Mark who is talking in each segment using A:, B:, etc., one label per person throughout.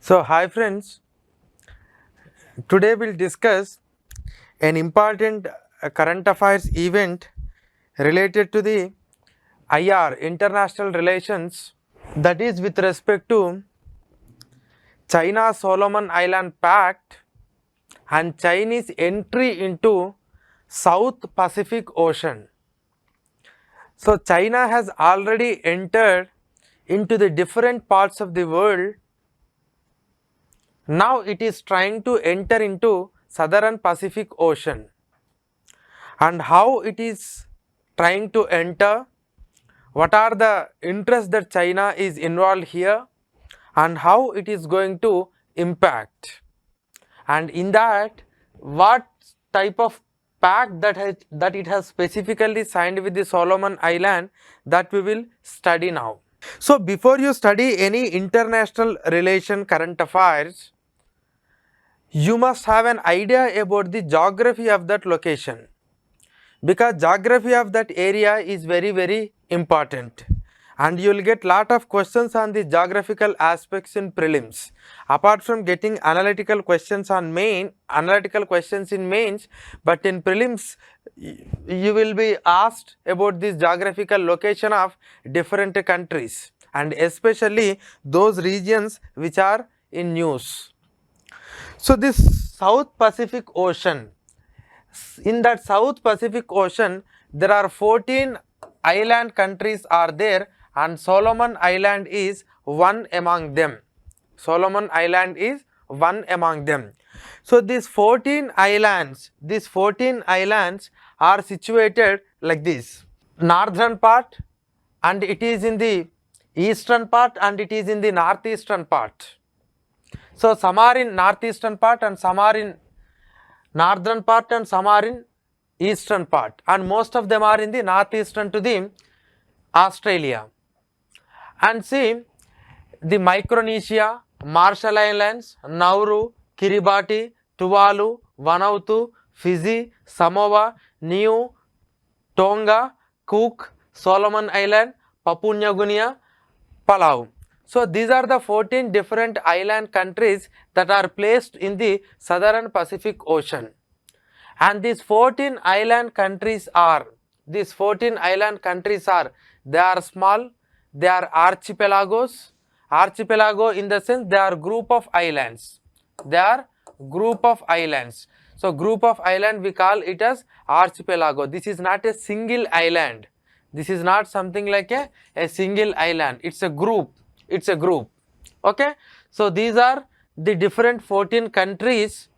A: So, hi friends, today we'll discuss an important current affairs event related to the IR, international relations, that is with respect to China Solomon Island Pact and Chinese entry into South Pacific Ocean. So, China has already entered into the different parts of the world. Now it is trying to enter into Southern Pacific Ocean, and how it is trying to enter, what are the interests that China is involved here, and how it is going to impact, and in that what type of pact that it has specifically signed with the Solomon Island, that we will study now. So before you study any international relation current affairs, you must have an idea about the geography of that location, because geography of that area is very important, and you will get lot of questions on the geographical aspects in prelims. Apart from getting analytical questions in mains, but in prelims you will be asked about this geographical location of different countries, and especially those regions which are in news. So this South Pacific Ocean, in that South Pacific Ocean there are 14 island countries are there, and Solomon Island is one among them. Solomon Island is one among them. So these 14 islands are situated like this: northern part, and it is in the eastern part, and it is in the northeastern part. So some are in northeastern part, and some are in northern part, and some are in eastern part, and most of them are in the northeastern to the Australia. And see, the Micronesia, Marshall Islands, Nauru, Kiribati, Tuvalu, Vanuatu, Fiji, Samoa, Niue, Tonga, Cook, Solomon Island, Papua New Guinea, Palau. So these are the 14 different island countries that are placed in the Southern Pacific Ocean. And these 14 island countries are, they are small, they are archipelagos. Archipelago in the sense they are group of islands. So group of island we call it as archipelago. This is not a single island. This is not something like a single island. It's a group. Okay. So these are the different 14 countries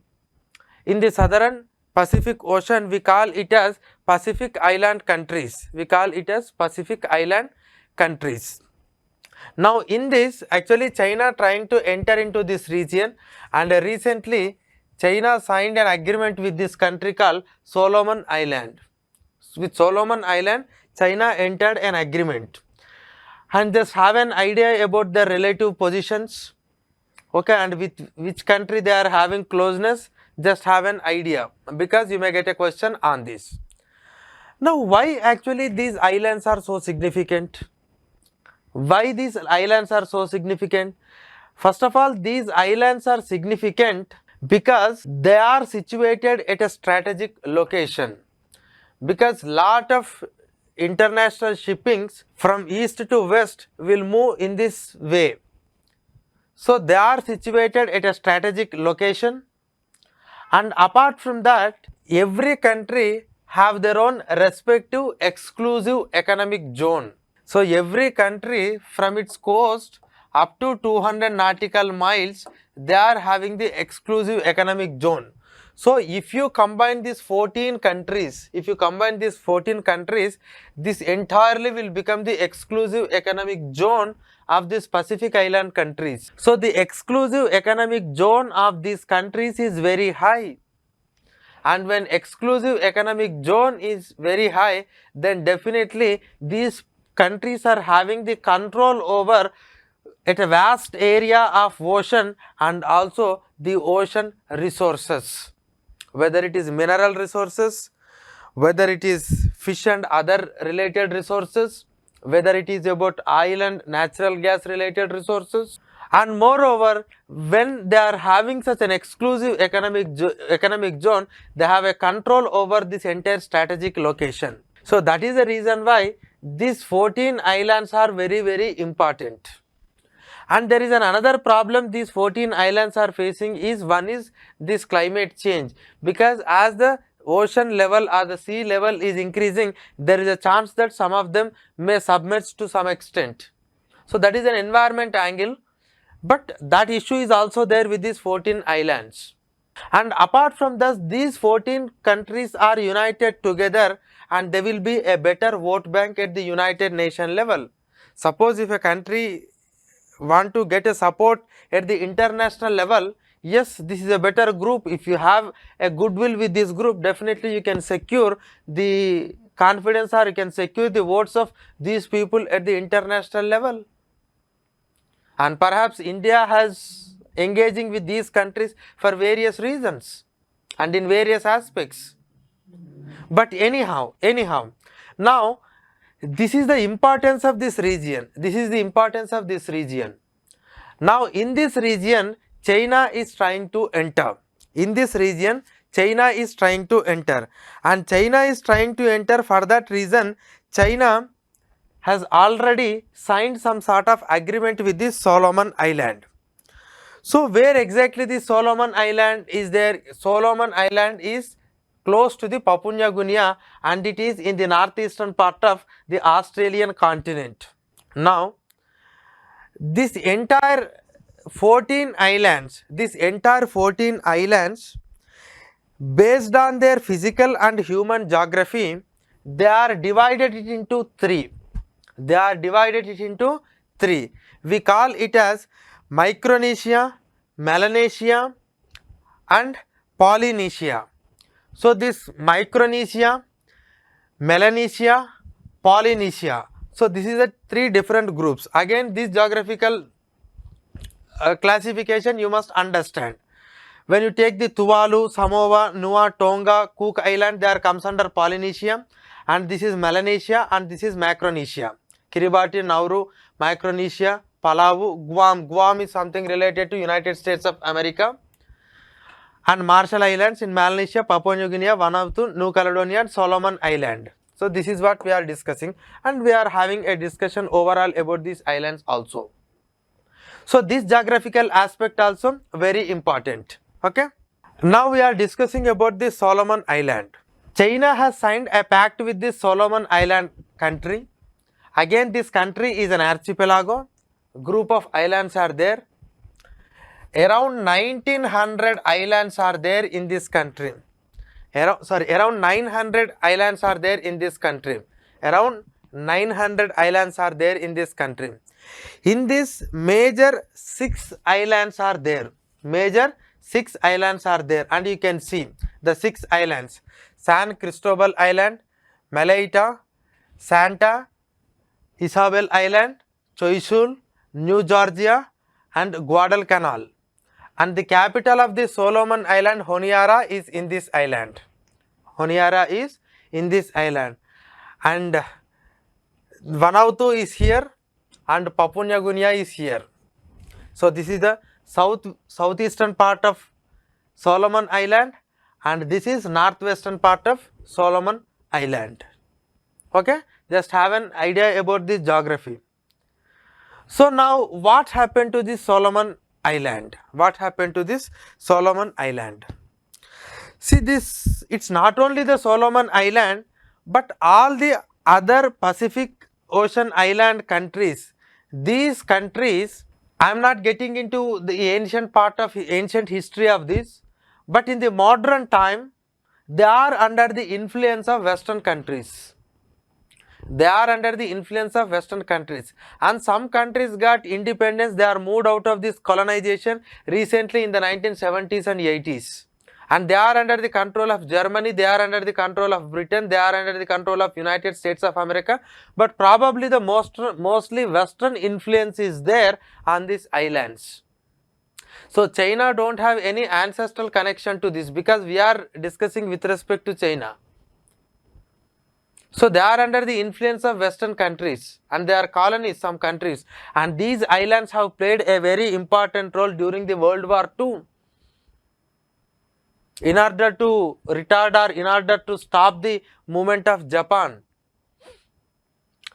A: in the Southern Pacific Ocean. We call it as Pacific Island countries. Now in this, actually China trying to enter into this region, and recently China signed an agreement with this country called Solomon Island. With Solomon Island, China entered an agreement, and just have an idea about their relative positions, okay, and with which country they are having closeness. Just have an idea, because you may get a question on this. Now why actually these islands are so significant? First of all, these islands are significant because they are situated at a strategic location, because lot of international shippings from east to west will move in this way. So they are situated at a strategic location, and apart from that, every country have their own respective exclusive economic zone. So every country from its coast up to 200 nautical miles, they are having the exclusive economic zone. So if you combine these 14 countries, this entirely will become the exclusive economic zone of these Pacific Island countries. So the exclusive economic zone of these countries is very high, and when exclusive economic zone is very high, then definitely these countries are having the control over at a vast area of ocean, and also the ocean resources, whether it is mineral resources, whether it is fish and other related resources, whether it is about oil and natural gas related resources, And moreover, when they are having such an exclusive economic zone, they have a control over this entire strategic location. So that is the reason why these 14 islands are very, very important. And there is another problem these 14 islands are facing is, one is this climate change, because as the ocean level or the sea level is increasing, there is a chance that some of them may submerge to some extent. So that is an environment angle, but that issue is also there with these 14 islands. And apart from this, these 14 countries are united together and there will be a better vote bank at the United Nations level. Suppose if a country want to get a support at the international level, yes, this is a better group. If you have a goodwill with this group, definitely you can secure the confidence or you can secure the votes of these people at the international level. And perhaps India has engaging with these countries for various reasons and in various aspects. But anyhow, now this is the importance of this region. Now in this region, China is trying to enter. And China is trying to enter. For that reason, China has already signed some sort of agreement with this Solomon Island. So where exactly the Solomon Island is there? Solomon Island is close to the Papua New Guinea and it is in the northeastern part of the Australian continent. Now this entire 14 islands, based on their physical and human geography, they are divided it into three. We call it as Micronesia, Melanesia and Polynesia. So this Micronesia, Melanesia, Polynesia. So this is the three different groups. Again, this geographical classification you must understand. When you take the Tuvalu, Samoa, Nua, Tonga, Cook Island, they comes under Polynesia, and this is Melanesia and this is Micronesia. Kiribati, Nauru, Micronesia, Palau, Guam. Guam is something related to United States of America. And Marshall Islands in Melanesia, Papua New Guinea, Vanuatu, New Caledonia and Solomon Island. So this is what we are discussing and we are having a discussion overall about these islands also. So this geographical aspect also very important. Okay. Now we are discussing about the Solomon Island. China has signed a pact with this Solomon Island country. Again, this country is an archipelago. Group of islands are there. Around 1900 islands are there in this country. Around 900 islands are there in this country. In this, major 6 islands are there. And you can see the 6 islands: San Cristobal Island, Malaita, Santa Isabel Island, Choisul, New Georgia and Guadalcanal. And the capital of the Solomon Island, Honiara, is in this island. And Vanuatu is here and Papua New Guinea is here. So this is the southeastern part of Solomon Island and this is northwestern part of Solomon Island. Okay, just have an idea about this geography. So now what happened to this Solomon Island? See this, it's not only the Solomon Island but all the other Pacific Ocean island countries. These countries, I am not getting into the ancient history of this, but in the modern time they are under the influence of Western countries. And some countries got independence. They are moved out of this colonization recently in the 1970s and 80s. And they are under the control of Germany, they are under the control of Britain, they are under the control of United States of America. But probably the mostly Western influence is there on these islands. So China don't have any ancestral connection to this because we are discussing with respect to China. So they are under the influence of Western countries and they are colonies, some countries, and these islands have played a very important role during the World War II in order to retard or in order to stop the movement of Japan.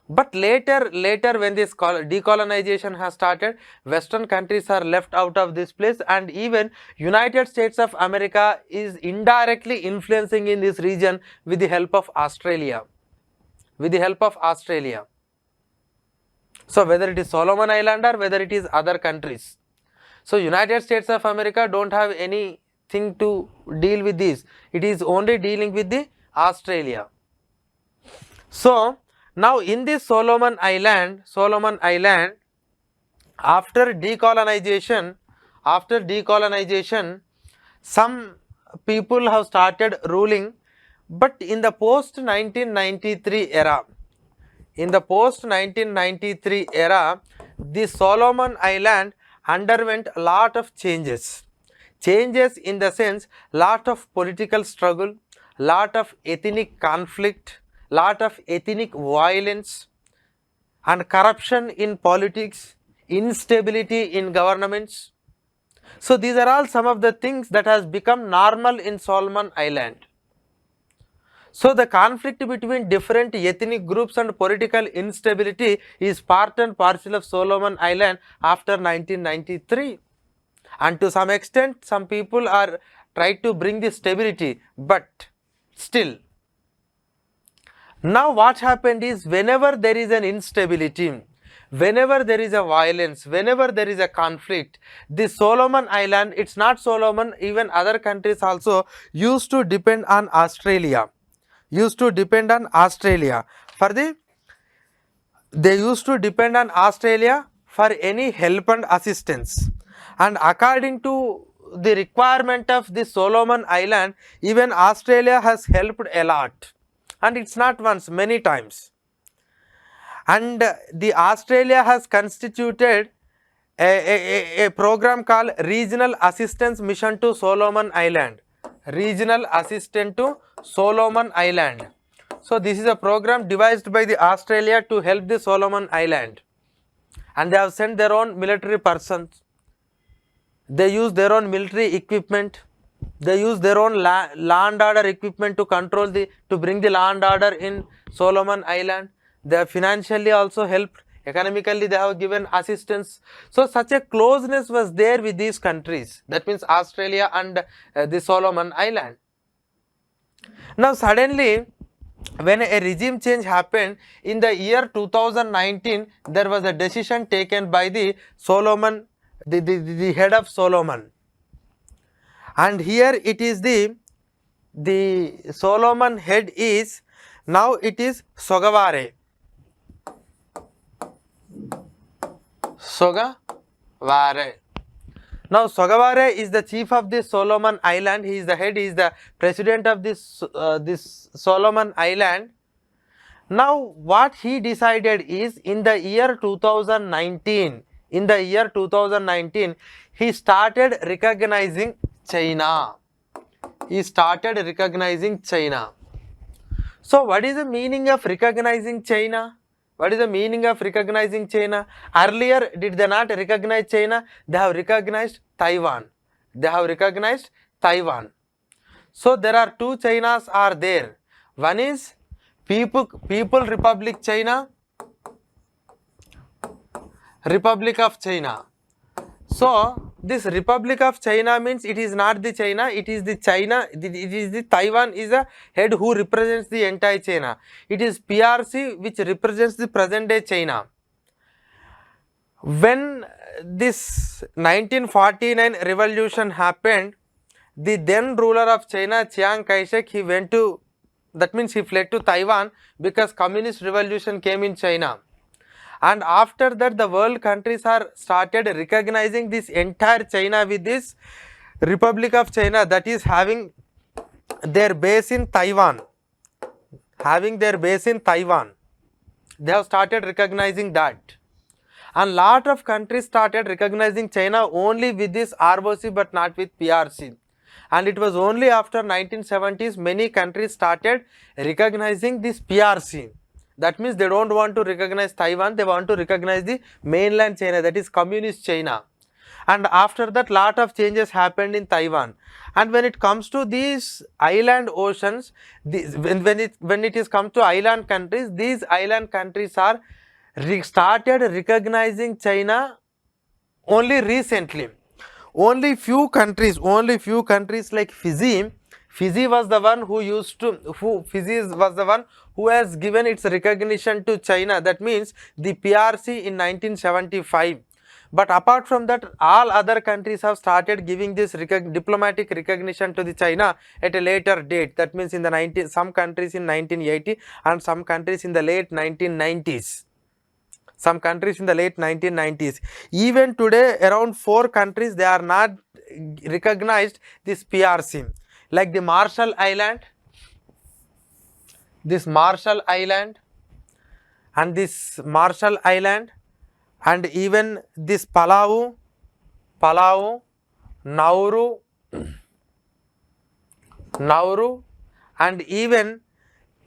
A: But later when this decolonization has started, Western countries are left out of this place, and even United States of America is indirectly influencing in this region with the help of Australia. So whether it is Solomon Island or whether it is other countries. So United States of America don't have anything to deal with this. It is only dealing with the Australia. So now in this Solomon Island, after decolonization, some people have started ruling, but in the post 1993 era, the Solomon Island underwent a lot of changes in the sense, lot of political struggle, lot of ethnic conflict, lot of ethnic violence and corruption in politics, instability in governments. So these are all some of the things that has become normal in Solomon Island. So the conflict between different ethnic groups and political instability is part and parcel of Solomon Island after 1993. And to some extent, some people are trying to bring the stability, but still. Now what happened is, whenever there is an instability, whenever there is a violence, whenever there is a conflict, the Solomon Island, it's not Solomon, even other countries also used to depend on Australia. They used to depend on Australia for any help and assistance. And according to the requirement of the Solomon Island, even Australia has helped a lot. And it's not once, many times. And the Australia has constituted a program called Regional Assistance Mission to Solomon Island. Regional Assistance to Solomon Island. So this is a program devised by the Australia to help the Solomon Island. And they have sent their own military persons. They use their own military equipment. They use their own law and order equipment to bring the law and order in Solomon Island. They have financially also helped. Economically, they have given assistance. So such a closeness was there with these countries. That means Australia and the Solomon Island. Now suddenly, when a regime change happened in the year 2019, there was a decision taken by the Solomon, the head of Solomon. And here it is the Solomon head is, now it is Sogavare. Now Sogavare is the chief of the Solomon Island. He is the head, he is the president of this Solomon Island. Now what he decided is, in the year 2019, he started recognizing China. So what is the meaning of recognizing China? Earlier, did they not recognize China? They have recognized Taiwan. So there are two Chinas are there. One is People Republic China, Republic of China. So this Republic of China means it is not the China, it is the China, it is the Taiwan is a head who represents the entire China. It is PRC which represents the present day China. When this 1949 revolution happened, the then ruler of China, Chiang Kai-shek, he fled to Taiwan because communist revolution came in China. And after that, the world countries are started recognizing this entire China with this Republic of China, that is having their base in Taiwan. They have started recognizing that. And lot of countries started recognizing China only with this ROC but not with PRC. and it was only after 1970s many countries started recognizing this PRC. That means they don't want to recognize Taiwan, they want to recognize the mainland China, that is communist China. And after that, lot of changes happened in Taiwan. And when it comes to these island oceans, when it is come to island countries, these island countries are started recognizing China only recently. Only few countries like Fiji. Fiji was the one who has given its recognition to China. That means the PRC in 1975. But apart from that, all other countries have started giving this diplomatic recognition to the China at a later date. That means in the some countries in 1980 and some countries in the late 1990s. Some countries in the late 1990s. Even today, around 4 countries, they are not recognized this PRC. Like the Marshall Island, this Marshall Island, and this Marshall Island, and even this Palau, Nauru, and even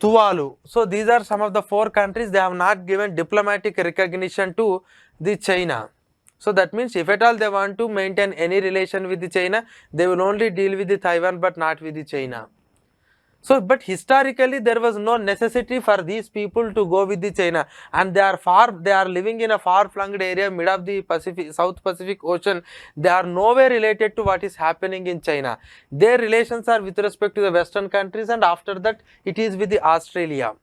A: Tuvalu. So these are some of the 4 countries they have not given diplomatic recognition to the China. So that means if at all they want to maintain any relation with the China, they will only deal with the Taiwan but not with the China. So, but historically there was no necessity for these people to go with the China, and they are living in a far-flung area mid of the South Pacific Ocean. They are nowhere related to what is happening in China. Their relations are with respect to the Western countries, and after that it is with the Australia.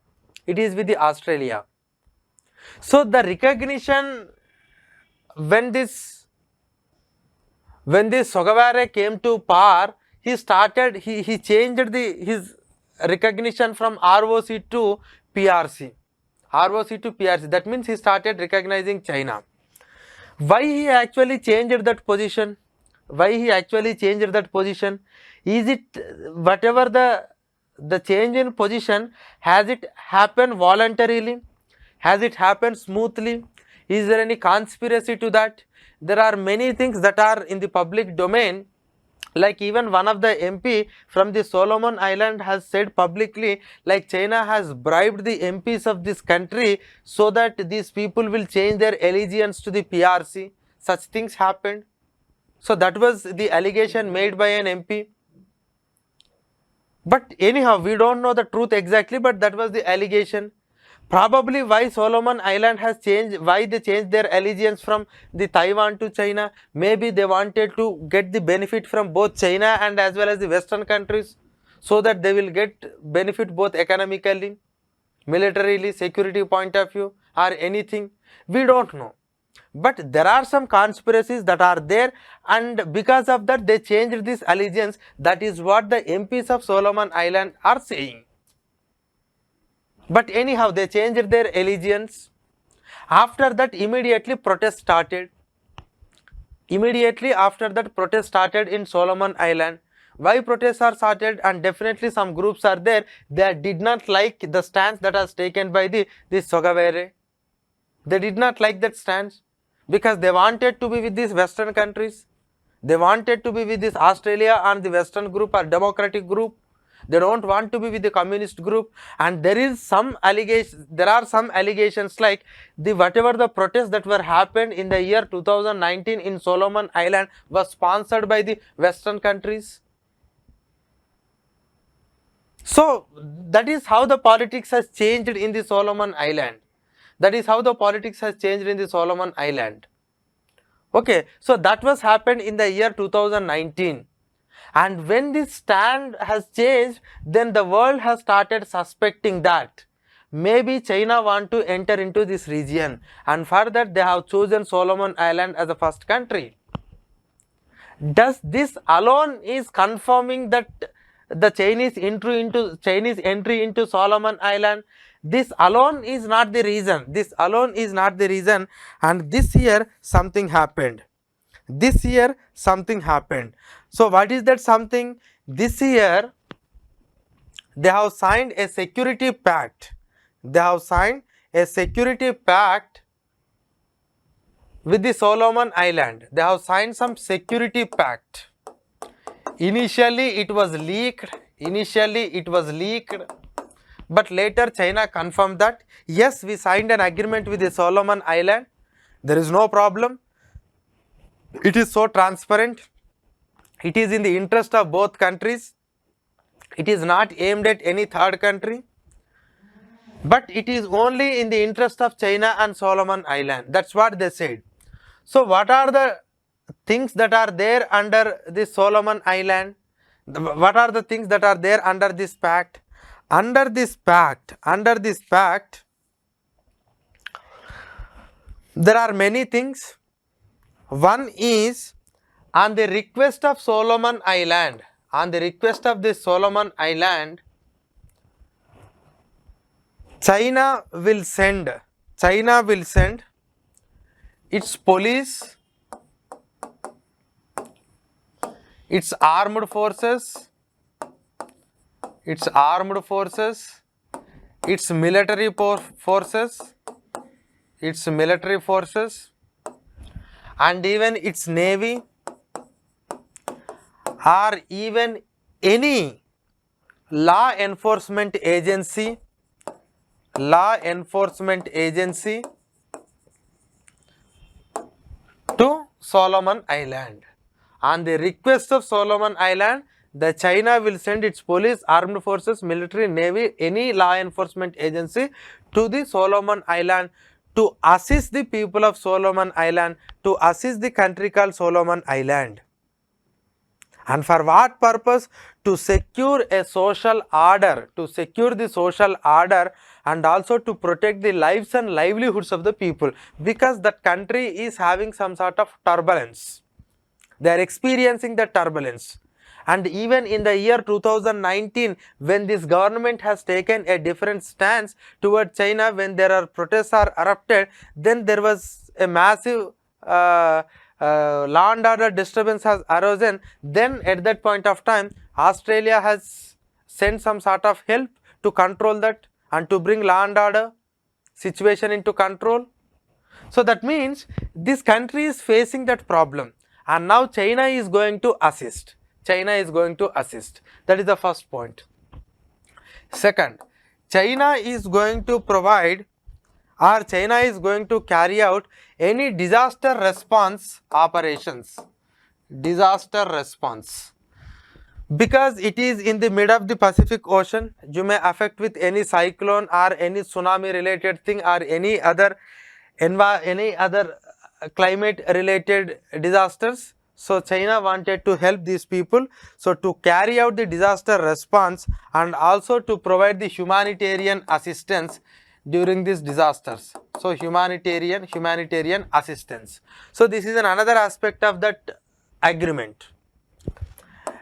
A: So the recognition, when this Sogavare came to power, he changed his recognition from ROC to PRC. That means he started recognizing China. Why he actually changed that position? Is it whatever the change in position, has it happened voluntarily? Has it happened smoothly? Is there any conspiracy to that? There are many things that are in the public domain. Like even one of the MP from the Solomon Island has said publicly, like China has bribed the MPs of this country so that these people will change their allegiance to the PRC. Such things happened. So that was the allegation made by an MP. But anyhow, we don't know the truth exactly, but that was the allegation. Probably why Solomon Island has changed, why they changed their allegiance from the Taiwan to China. Maybe they wanted to get the benefit from both China and as well as the Western countries, so that they will get benefit both economically, militarily, security point of view, or anything. We don't know. But there are some conspiracies that are there, and because of that they changed this allegiance. That is what the MPs of Solomon Island are saying. But anyhow, they changed their allegiance. After that, immediately protest started. Immediately after that, protest started in Solomon Island. Why protests are started? And definitely some groups are there that did not like the stance that was taken by this Sogavare. They did not like that stance because they wanted to be with these Western countries. They wanted to be with this Australia and the Western group or democratic group. They don't want to be with the communist group. And there are some allegations like whatever the protests that were happened in the year 2019 in Solomon Island was sponsored by the Western countries. So that is how the politics has changed in the Solomon Island. Okay, so that was happened in the year 2019. And when this stand has changed, then the world has started suspecting that maybe China want to enter into this region, and for that they have chosen Solomon Island as the first country. Does this alone is confirming that the Chinese entry into Solomon Island? This alone is not the reason. And this year something happened. So what is that something? This year they have signed a security pact. With the Solomon Island. They have signed some security pact. Initially it was leaked, but later China confirmed that yes, we signed an agreement with the Solomon Island. There is no problem. It is so transparent. It is in the interest of both countries. It is not aimed at any third country, but it is only in the interest of China and Solomon Island. That's what they said. So what are the things that are there under the Solomon Island? What are the things that are there under this pact? Under this pact, there are many things. One is, on the request of Solomon Island, China will send its police, its armed forces, its military forces, and even its navy, or even any law enforcement agency to Solomon Island. On the request of Solomon Island, the China will send its police, armed forces, military, navy, any law enforcement agency to the Solomon Island to assist the people of Solomon Island, to assist the country called Solomon Island. And for what purpose? To secure a social order, and also to protect the lives and livelihoods of the people, because that country is having some sort of turbulence. They are experiencing the turbulence. And even in the year 2019, when this government has taken a different stance towards China, when there are protests are erupted, then there was a massive law and order disturbance has arisen. Then at that point of time, Australia has sent some sort of help to control that and to bring law and order situation into control. So that means this country is facing that problem, and now China is going to assist. That is the first point. Second, China is going to provide, or China is going to carry out any disaster response operations. Because it is in the mid of the Pacific Ocean, you may affect with any cyclone or any tsunami related thing, or any other climate related disasters. So China wanted to help these people, so to carry out the disaster response and also to provide the humanitarian assistance during these disasters. So humanitarian assistance. So this is another aspect of that agreement.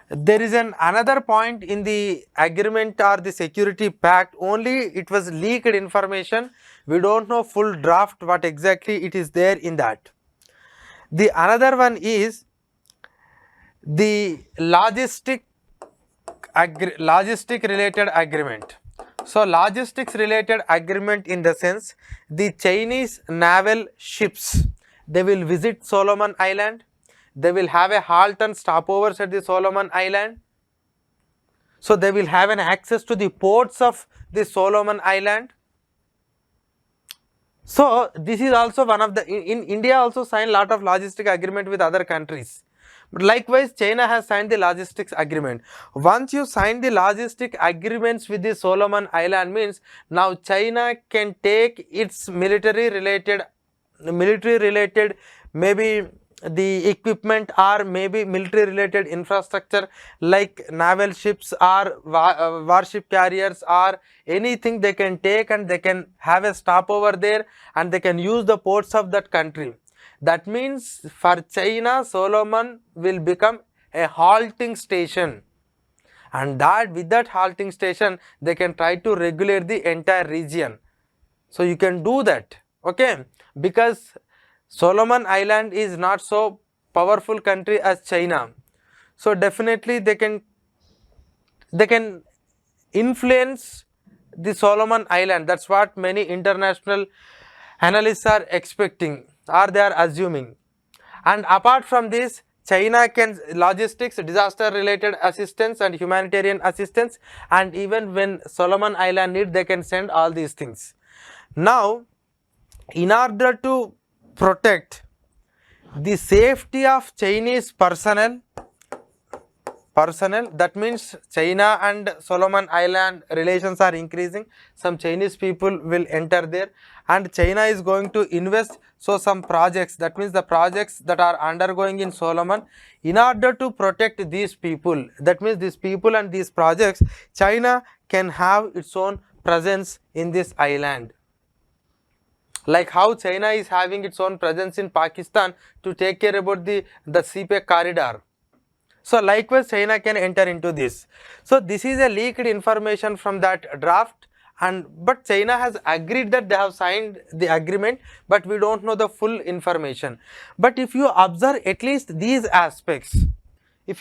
A: There is another point in the agreement or the security pact, only it was leaked information. We don't know full draft what exactly it is there in that. The another one is the logistic related agreement. So logistics related agreement in the sense, the Chinese naval ships, they will visit Solomon Island, they will have a halt and stopovers at the Solomon Island. So they will have an access to the ports of the Solomon Island. So this is also one of the, in India also signed lot of logistic agreement with other countries. But likewise, China has signed the logistics agreement. Once you sign the logistic agreements with the Solomon Island, means now China can take its military related maybe the equipment or maybe military related infrastructure like naval ships or warship carriers or anything they can take, and they can have a stopover there and they can use the ports of that country. That means for China, Solomon will become a halting station, and that with that halting station they can try to regulate the entire region. So you can do that, okay, because Solomon Island is not so powerful country as China. So definitely they can influence the Solomon Island. That's what many international analysts are expecting, or they are assuming. And apart from this, China can logistics, disaster related assistance and humanitarian assistance, and even when Solomon Island need, they can send all these things. Now, in order to protect the safety of Chinese personnel, that means China and Solomon Island relations are increasing. Some Chinese people will enter there, and China is going to invest. So some projects, that means the projects that are undergoing in Solomon, in order to protect these people, that means these people and these projects, China can have its own presence in this island. Like how China is having its own presence in Pakistan to take care about the CPEC corridor. So likewise, China can enter into this. So this is a leaked information from that draft, but China has agreed that they have signed the agreement, but we don't know the full information. But if you observe at least these aspects, you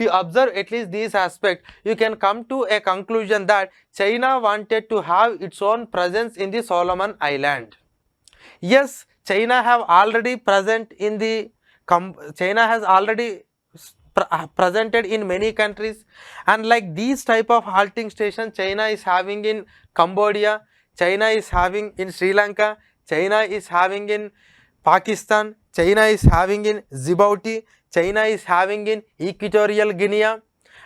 A: can come to a conclusion that China wanted to have its own presence in the Solomon Island. Yes, China have already present in the presented in many countries, and like these type of halting stations China is having in Cambodia, China is having in Sri Lanka, China is having in Pakistan, China is having in Djibouti, China is having in Equatorial Guinea,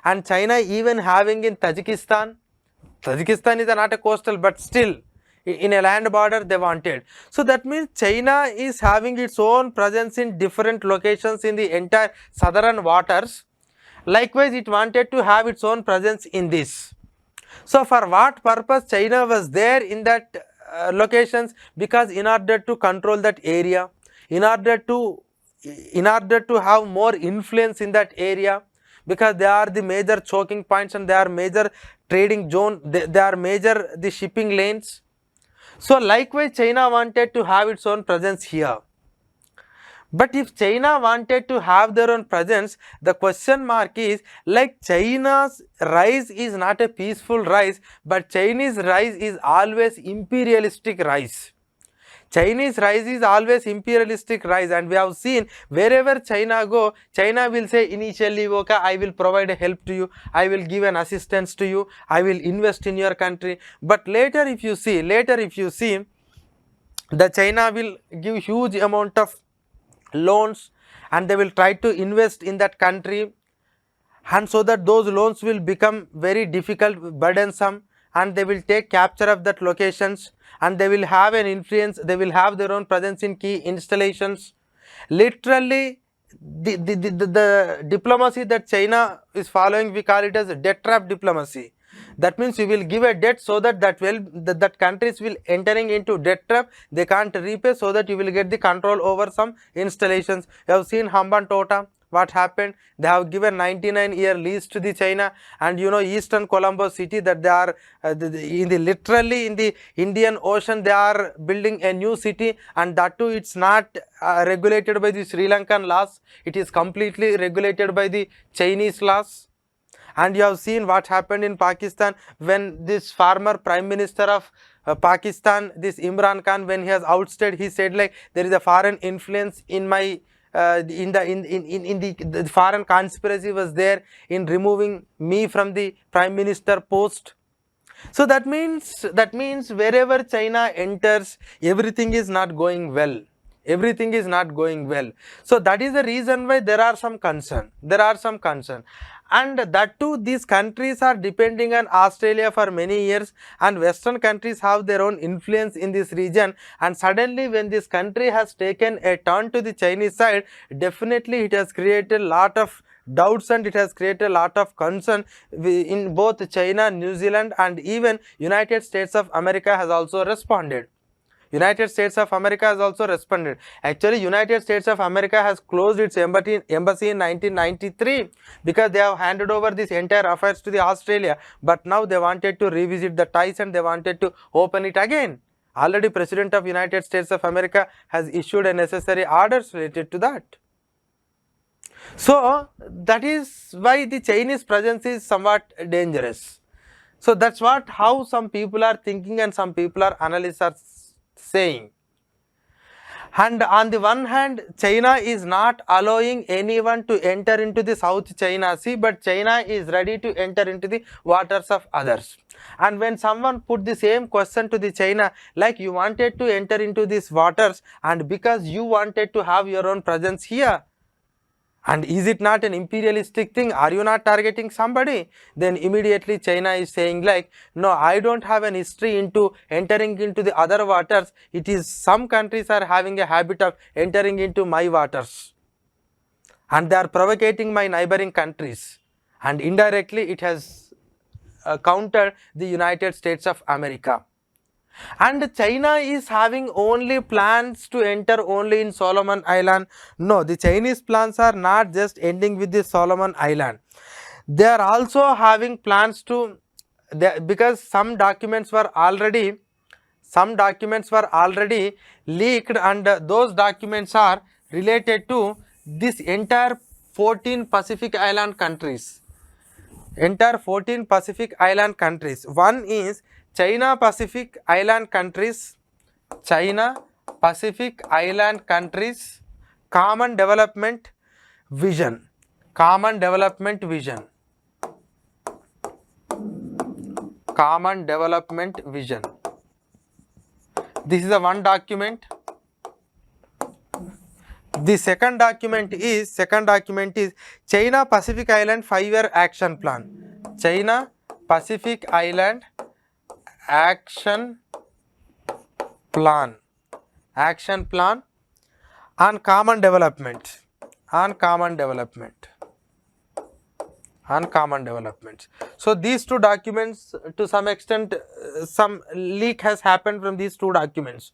A: and China even having in Tajikistan. Tajikistan is not a coastal, but still in a land border they wanted. So that means China is having its own presence in different locations in the entire southern waters. Likewise, it wanted to have its own presence in this. So for what purpose China was there in that locations? Because in order to control that area, in order to have more influence in that area, because they are the major choking points and they are major trading zone, they are major the shipping lanes. So likewise, China wanted to have its own presence here. But if China wanted to have their own presence, the question mark is, like, China's rise is not a peaceful rise, but Chinese rise is always imperialistic rise. Chinese rise is always imperialistic rise, and we have seen wherever China go, China will say initially, okay, I will provide a help to you, I will give an assistance to you, I will invest in your country. But later if you see, the China will give huge amount of loans and they will try to invest in that country, and so that those loans will become very difficult, burdensome, and they will take capture of that locations, and they will have an influence, they will have their own presence in key installations. Literally, the diplomacy that China is following, we call it as debt trap diplomacy. That means you will give a debt so that countries will entering into debt trap, they can't repay, so that you will get the control over some installations. You have seen Hambantota. What happened? They have given 99-year lease to the China, and you know, Eastern Colombo city, that they are literally in the Indian Ocean, they are building a new city, and that too it's not regulated by the Sri Lankan laws, it is completely regulated by the Chinese laws. And you have seen what happened in Pakistan when this former Prime Minister of Pakistan, this Imran Khan, when he has ousted, he said like, there is a foreign influence in my the foreign conspiracy was there in removing me from the Prime Minister post. So that means wherever China enters, everything is not going well. Everything is not going well. So that is the reason why there are some concern. And that too, these countries are depending on Australia for many years, and Western countries have their own influence in this region, and suddenly when this country has taken a turn to the Chinese side, definitely it has created a lot of doubts and it has created a lot of concern in both China, New Zealand, and even United States of America has also responded. United States of America has also responded. Actually, United States of America has closed its embassy in 1993 because they have handed over this entire affairs to the Australia. But now they wanted to revisit the ties and they wanted to open it again. Already President of United States of America has issued a necessary orders related to that. So that is why the Chinese presence is somewhat dangerous. So that's how some people are thinking and some people are analysts are saying. And on the one hand, China is not allowing anyone to enter into the South China Sea, but China is ready to enter into the waters of others. And when someone put the same question to the China, like you wanted to enter into these waters and because you wanted to have your own presence here, and is it not an imperialistic thing? Are you not targeting somebody? Then immediately China is saying like, no, I don't have an history into entering into the other waters. It is some countries are having a habit of entering into my waters and they are provocating my neighboring countries, and indirectly it has countered the United States of America. And China is having only plans to enter only in Solomon Island. No, the Chinese plans are not just ending with the Solomon Island. They are also having plans to, because some documents were already leaked, and those documents are related to this entire 14 Pacific Island countries. One is China Pacific Island countries, common development vision. This is the one document. The second document is China Pacific Island 5-year action plan. China Pacific Island action plan on common development. So these two documents, to some extent, some leak has happened from these two documents.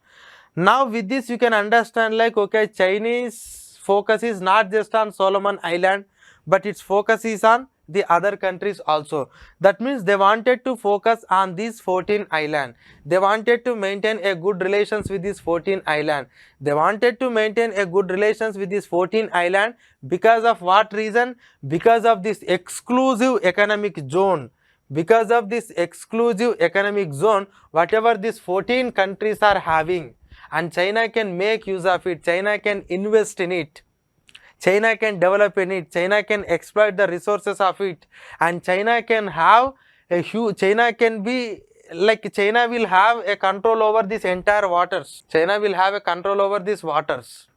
A: Now with this you can understand like, okay, Chinese focus is not just on Solomon Island, but its focus is on the other countries also. That means they wanted to focus on these 14 islands. They wanted to maintain a good relations with these 14 islands. Because of what reason? Because of this exclusive economic zone. Whatever these 14 countries are having, and China can make use of it, China can invest in it, China can develop in it, China can exploit the resources of it, and China can have a huge, China will have a control over this entire waters.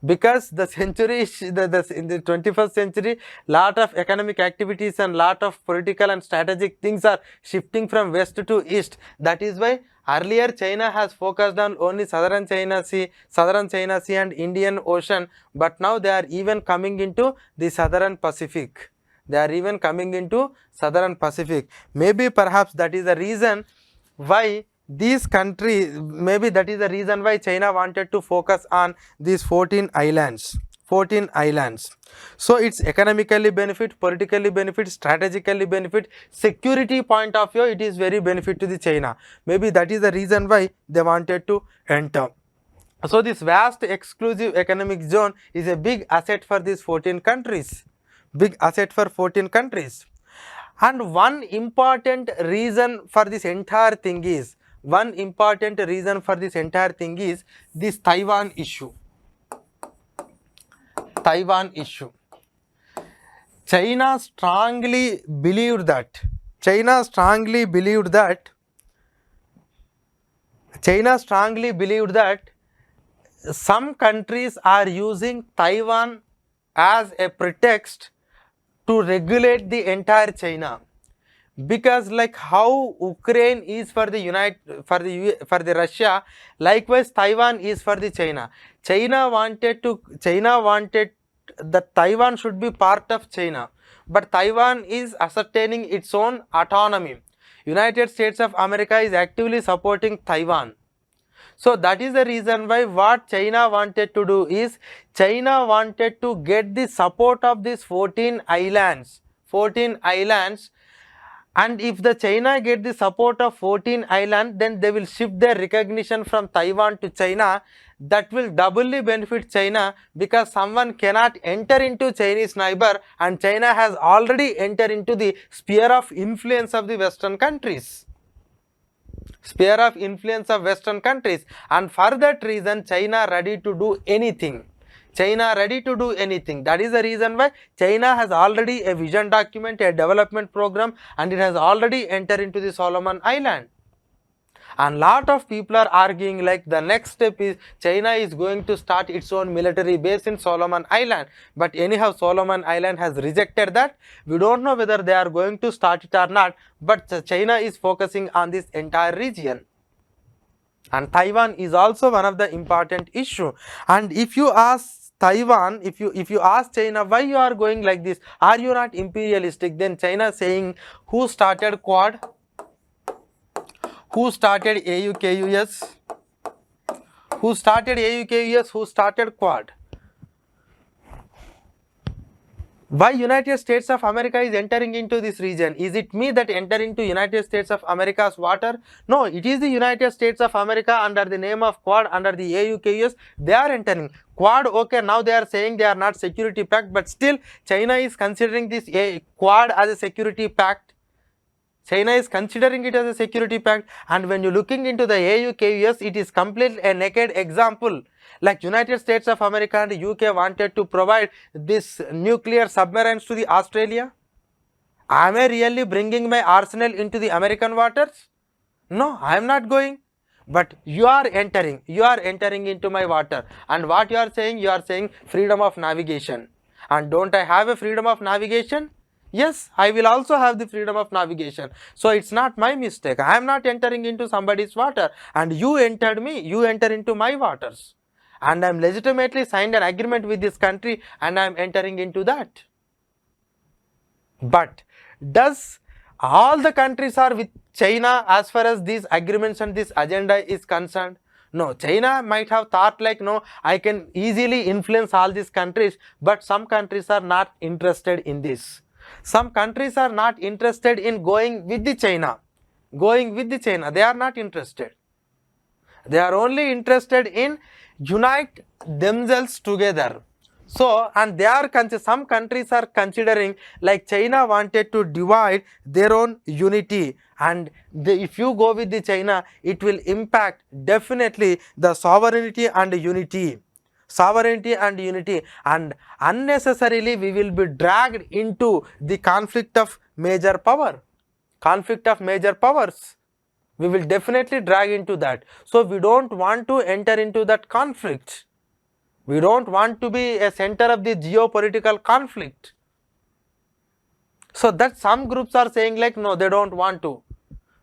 A: Because the century, in the 21st century, lot of economic activities and lot of political and strategic things are shifting from west to east. That is why earlier China has focused on only southern China Sea and Indian Ocean, but now they are even coming into the southern Pacific. Maybe perhaps that is the reason why these countries, China wanted to focus on these 14 islands. So it's economically benefit, politically benefit, strategically benefit, security point of view, it is very benefit to the China. Maybe that is the reason why they wanted to enter. So this vast exclusive economic zone is a big asset for these 14 countries. And one important reason for this entire thing is this Taiwan issue. China strongly believed that some countries are using Taiwan as a pretext to regulate the entire China, because like how Ukraine is for the Russia, likewise Taiwan is for the China. China wanted that Taiwan should be part of China, but Taiwan is ascertaining its own autonomy. United States of America is actively supporting Taiwan. So that is the reason why what China wanted to do is, China wanted to get the support of these 14 islands, and if the China get the support of 14 islands, then they will shift their recognition from Taiwan to China. That will doubly benefit China, because someone cannot enter into Chinese neighbor, and China has already entered into the sphere of influence of the Western countries. sphere of influence of Western countries, and for that reason China ready to do anything. China ready to do anything. That is the reason why China has already a vision document, a development program, and it has already entered into the Solomon Island. And lot of people are arguing like the next step is China is going to start its own military base in Solomon Island. But anyhow, Solomon Island has rejected that. We don't know whether they are going to start it or not, but China is focusing on this entire region. And Taiwan is also one of the important issue. And if you ask Taiwan, if you ask China why you are going like this, are you not imperialistic, then China saying who started Quad? Who started AUKUS? Who started AUKUS? Who started Quad? Why United States of America is entering into this region? Is it me that enter into United States of America's water? No, it is the United States of America under the name of Quad, under the AUKUS, they are entering. Quad, okay, now they are saying they are not security pact, but still China is considering this Quad as a security pact. China is considering it as a security pact, and when you looking into the AUKUS, it is completely a naked example. Like United States of America and UK wanted to provide this nuclear submarines to the Australia. Am I really bringing my arsenal into the American waters? No, I am not going. But you are entering into my water, and what you are saying freedom of navigation. And don't I have a freedom of navigation? Yes, I will also have the freedom of navigation. So it's not my mistake. I am not entering into somebody's water, and you enter into my waters. And I am legitimately signed an agreement with this country, and I am entering into that. But does all the countries are with China as far as these agreements and this agenda is concerned? No, China might have thought like, no, I can easily influence all these countries, but some countries are not interested in this. Some countries are not interested in going with the China. They are not interested. They are only interested in unite themselves together. So, and they are some countries are considering like China wanted to divide their own unity, and if you go with the China, it will impact definitely the sovereignty and unity. And unnecessarily we will be dragged into the conflict of major powers. We will definitely drag into that. So we don't want to enter into that conflict. We don't want to be a center of the geopolitical conflict. So that some groups are saying like, no, they don't want to.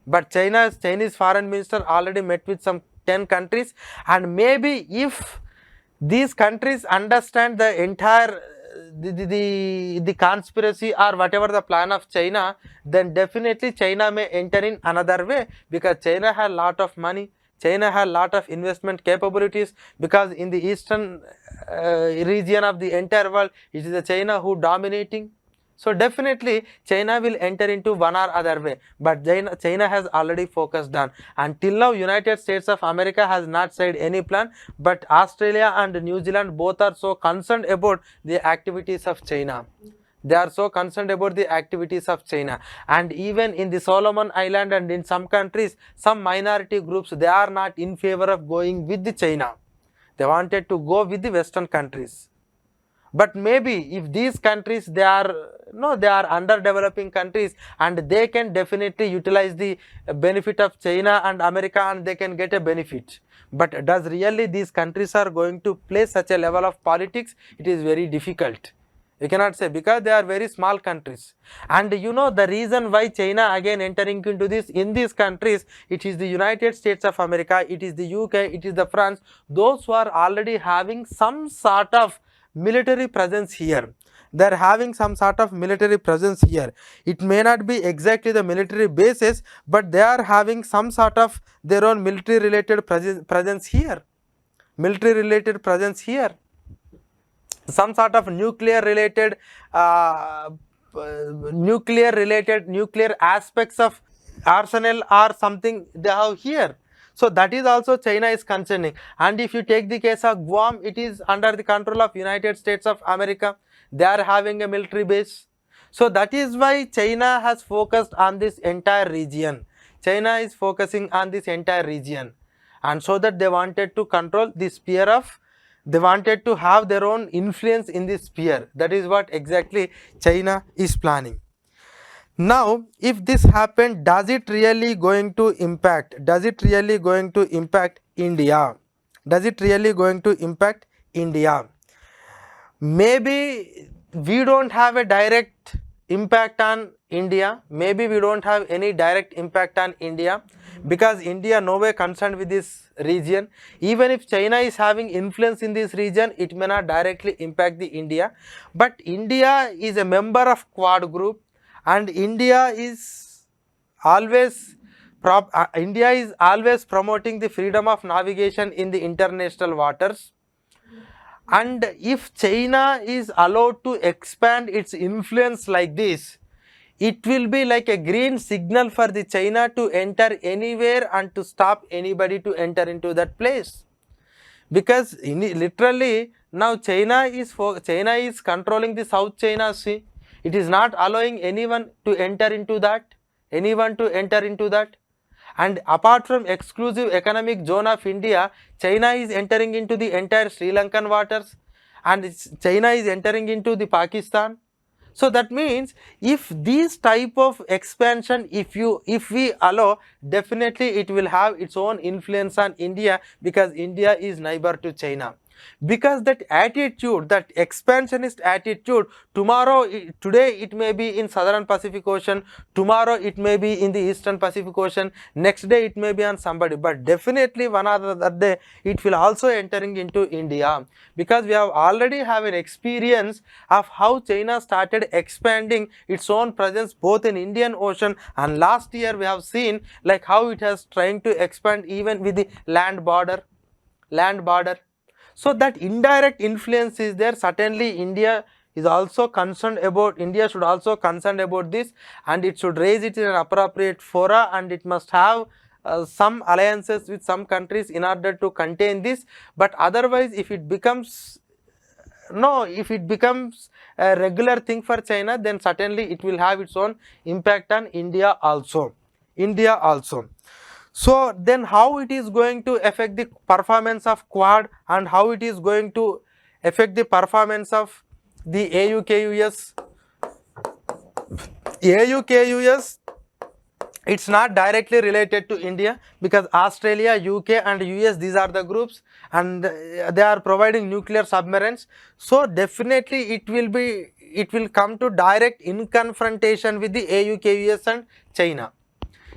A: But Chinese foreign minister already met with some 10 countries, and maybe if these countries understand the entire the conspiracy or whatever the plan of China, then definitely China may enter in another way, because China has a lot of money. China has a lot of investment capabilities, because in the eastern region of the entire world, it is the China who dominating. So definitely China will enter into one or other way, but China has already focused on. Until now, United States of America has not said any plan, but Australia and New Zealand both are so concerned about the activities of China. They are so concerned about the activities of China. And even in the Solomon Island and in some countries, some minority groups, they are not in favor of going with the China. They wanted to go with the Western countries. But maybe if these countries, they are underdeveloping countries, and they can definitely utilize the benefit of China and America, and they can get a benefit. But does really these countries are going to play such a level of politics? It is very difficult. You cannot say, because they are very small countries. And the reason why China again entering into this, in these countries, it is the United States of America, it is the UK, it is the France, those who are already having some sort of military presence here. They are having some sort of military presence here. It may not be exactly the military bases, but they are having some sort of their own military related presence here. Some sort of nuclear aspects of arsenal or something they have here. So that is also China is concerning. And if you take the case of Guam, it is under the control of United States of America. They are having a military base. So that is why China has focused on this entire region. China is focusing on this entire region, and so that they wanted to control the sphere of, they wanted to have their own influence in this sphere. That is what exactly China is planning. Now, if this happened, does it really going to impact? Does it really going to impact India? Does it really going to impact India? Maybe we don't have a direct impact on India. Maybe we don't have any direct impact on India, because India no way concerned with this region. Even if China is having influence in this region, it may not directly impact the India. But India is a member of Quad group, and India is always promoting the freedom of navigation in the international waters. And if China is allowed to expand its influence like this, it will be like a green signal for the China to enter anywhere and to stop anybody to enter into that place. Because literally now China is controlling the South China Sea. It is not allowing anyone to enter into that. And apart from exclusive economic zone of India, China is entering into the entire Sri Lankan waters, and China is entering into the Pakistan. So that means if this type of expansion, if we allow, definitely it will have its own influence on India, because India is neighbor to China. Because that attitude, that expansionist attitude, today it may be in Southern Pacific Ocean, tomorrow it may be in the Eastern Pacific Ocean, next day it may be on somebody, but definitely one or the other day it will also entering into India. Because we have already have an experience of how China started expanding its own presence both in Indian Ocean, and last year we have seen like how it has trying to expand even with the land border. So that indirect influence is there. Certainly India should also concerned about this, and it should raise it in an appropriate fora, and it must have some alliances with some countries in order to contain this. But otherwise, if it becomes a regular thing for China, then certainly it will have its own impact on India also. So then how it is going to affect the performance of Quad, and how it is going to affect the performance of the AUKUS? AUKUS, it's not directly related to India, because Australia, UK and US, these are the groups, and they are providing nuclear submarines. So definitely it will come to direct in confrontation with the AUKUS and China.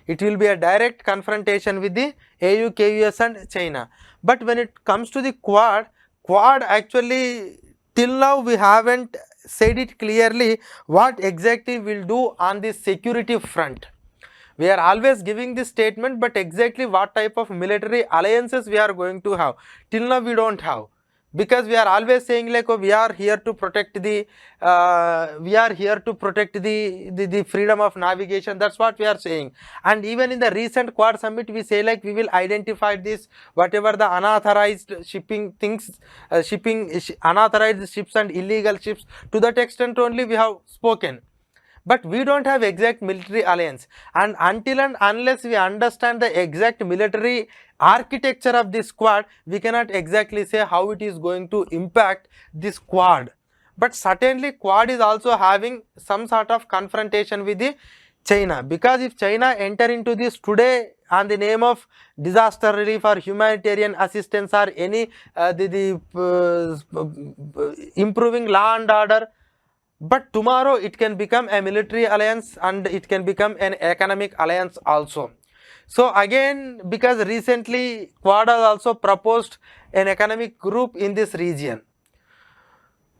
A: It will be a direct confrontation with the AUKUS and China. But when it comes to the Quad actually till now we haven't said it clearly what exactly we'll do on the security front. We are always giving this statement, but exactly what type of military alliances we are going to have, till now we don't have. Because we are always saying like, oh, we are here to protect the freedom of navigation. That's what we are saying. And even in the recent Quad summit, we say like we will identify this, whatever the unauthorized shipping things, unauthorized ships and illegal ships. To that extent only we have spoken. But we don't have exact military alliance, and until and unless we understand the exact military architecture of this Quad, we cannot exactly say how it is going to impact this Quad. But certainly Quad is also having some sort of confrontation with the China, because if China enter into this today on the name of disaster relief or humanitarian assistance or any improving law and order, but tomorrow it can become a military alliance and it can become an economic alliance also. So again, because recently Quad has also proposed an economic group in this region.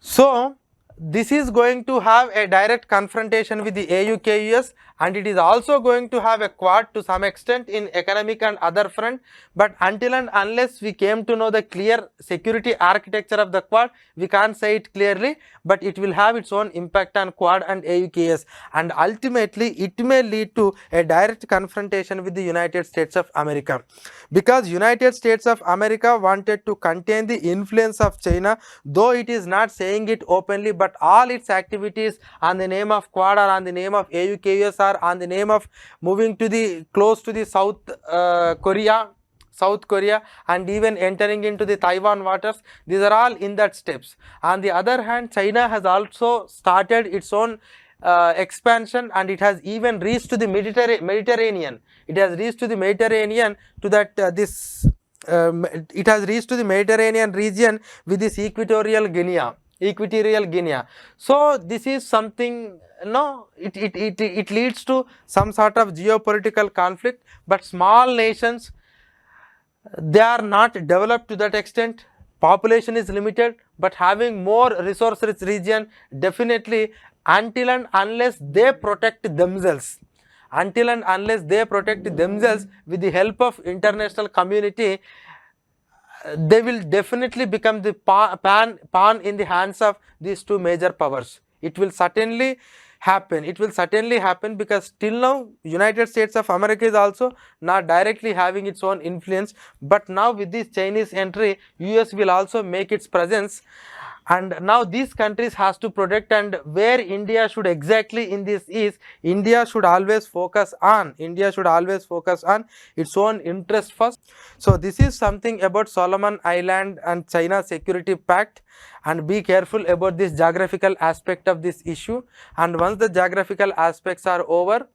A: So this is going to have a direct confrontation with the AUKUS, and it is also going to have a Quad to some extent in economic and other front. But until and unless we came to know the clear security architecture of the Quad, we can't say it clearly, but it will have its own impact on Quad and AUKUS, and ultimately it may lead to a direct confrontation with the United States of America, because United States of America wanted to contain the influence of China, though it is not saying it openly, but but all its activities on the name of Quad or on the name of AUKUS or on the name of moving to the close to the South Korea and even entering into the Taiwan waters, these are all in that steps. On the other hand, China has also started its own expansion, and it has even reached to the Mediterranean. It has reached to the Mediterranean to that it has reached to the Mediterranean region with this Equatorial Guinea. So this is something, it leads to some sort of geopolitical conflict, but small nations, they are not developed to that extent. Population is limited, but having more resource rich region, definitely, until and unless they protect themselves with the help of international community, they will definitely become the pawn in the hands of these two major powers. It will certainly happen. Because till now United States of America is also not directly having its own influence, but now with this Chinese entry, US will also make its presence, and now these countries has to protect. And where India should exactly in this is, India should always focus on its own interest first. So this is something about Solomon Island and China Security Pact, and be careful about this geographical aspect of this issue. And once the geographical aspects are over,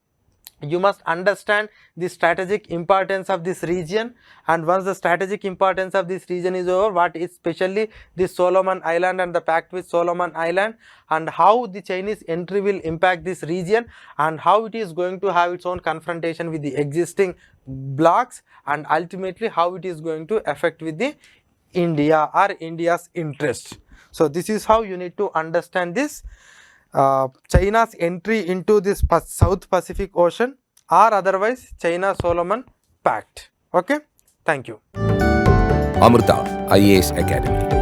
A: you must understand the strategic importance of this region, and once the strategic importance of this region is over, what is especially the Solomon Island and the pact with Solomon Island, and how the Chinese entry will impact this region, and how it is going to have its own confrontation with the existing blocks, and ultimately how it is going to affect with the India or India's interest. So this is how you need to understand this China's entry into this South Pacific Ocean, or otherwise China-Solomon Pact. Okay, thank you.
B: Amrita IAS Academy.